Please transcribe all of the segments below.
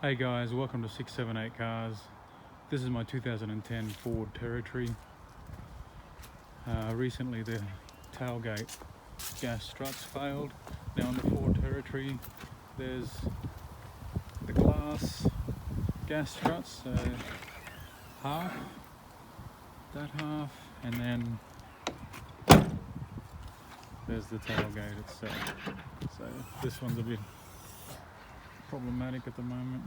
Hey guys, welcome to 678 Cars. This is my 2010 Ford Territory. Recently the tailgate gas struts failed. Now on the Ford Territory there's the glass gas struts, so half, that half, and then there's the tailgate itself. So this one's a bit problematic at the moment.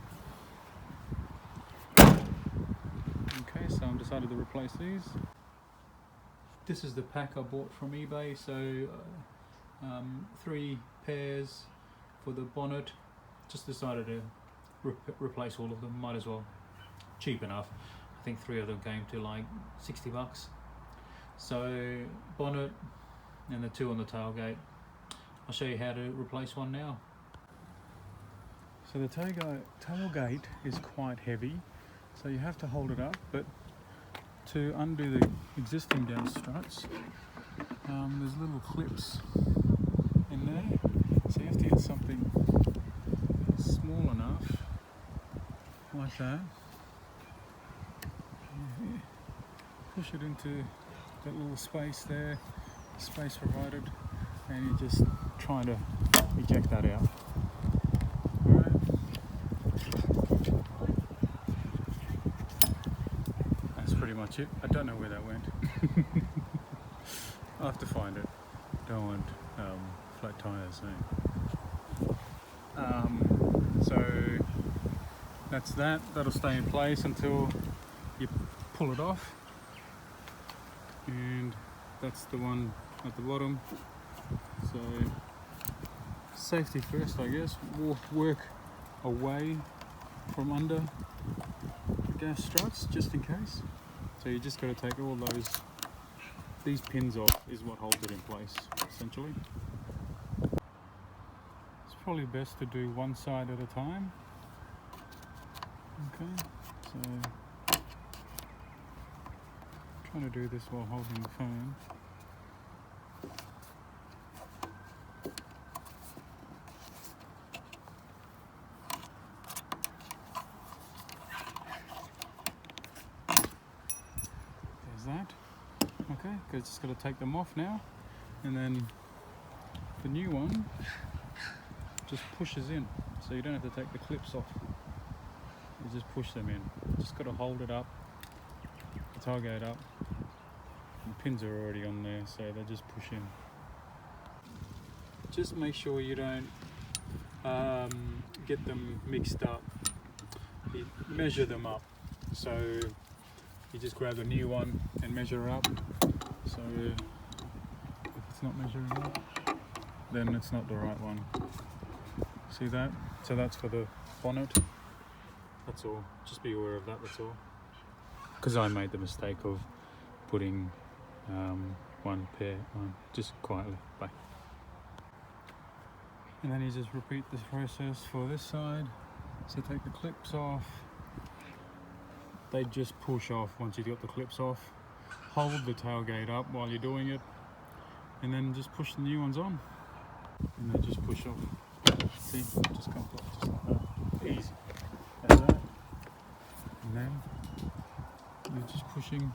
Okay, so I've decided to replace these. This is the pack I bought from eBay, so 3 pairs for the bonnet. Just decided to replace all of them, might as well. Cheap enough. I think 3 of them came to like 60 bucks. So bonnet and the 2 on the tailgate. I'll show you how to replace one now. So the tailgate is quite heavy, so you have to hold it up, but to undo the existing gas struts, there's little clips in there, so you have to get something small enough, like that. Push it into that little space there, space provided, and you just try to eject that out. Pretty much it. I don't know where that went. I'll have to find it. Don't want flat tires. So that's that. That'll stay in place until you pull it off. And that's the one at the bottom. So safety first, I guess. Work away from under the gas struts just in case. So you just got to take all these pins off is what holds it in place, essentially. It's probably best to do one side at a time. Okay, so trying to do this while holding the phone. That okay, because just got to take them off now, and then the new one just pushes in, so you don't have to take the clips off, you just push them in. Just got to hold it up, the tailgate up, and the pins are already on there, so they just push in. Just make sure you don't get them mixed up. You measure them up, so you just grab a new one and measure up. So if it's not measuring up, then it's not the right one. See that? So that's for the bonnet. That's all. Just be aware of that, that's all. Because I made the mistake of putting one pair on, just quietly. Bye. And then you just repeat this process for this side. So take the clips off. They just push off once you've got the clips off. Hold the tailgate up while you're doing it, and then just push the new ones on. And they just push off. See, just comes off just like that. Easy. Like that. And then you're just pushing.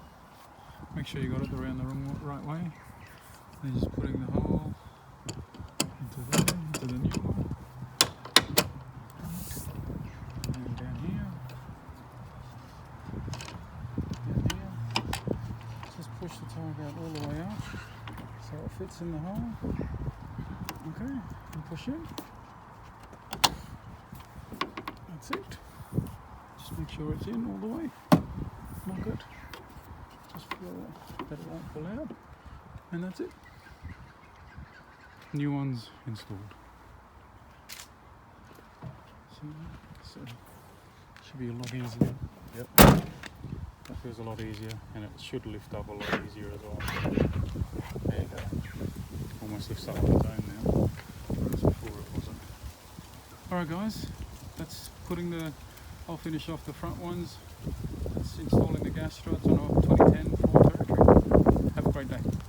Make sure you got it around the right way. Then just putting the hole into there, into the new one. And down here. Push the tailgate all the way up so it fits in the hole. Okay, and push in. That's it. Just make sure it's in all the way. Knock it. Just feel that it won't pull out. And that's it. New one's installed. So should be a lot easier. Yep. That feels a lot easier, and it should lift up a lot easier as well. There you go. Almost lifts up on its own now, whereas before it wasn't. Alright guys, that's I'll finish off the front ones. That's installing the gas struts on our 2010 Ford Territory. Have a great day.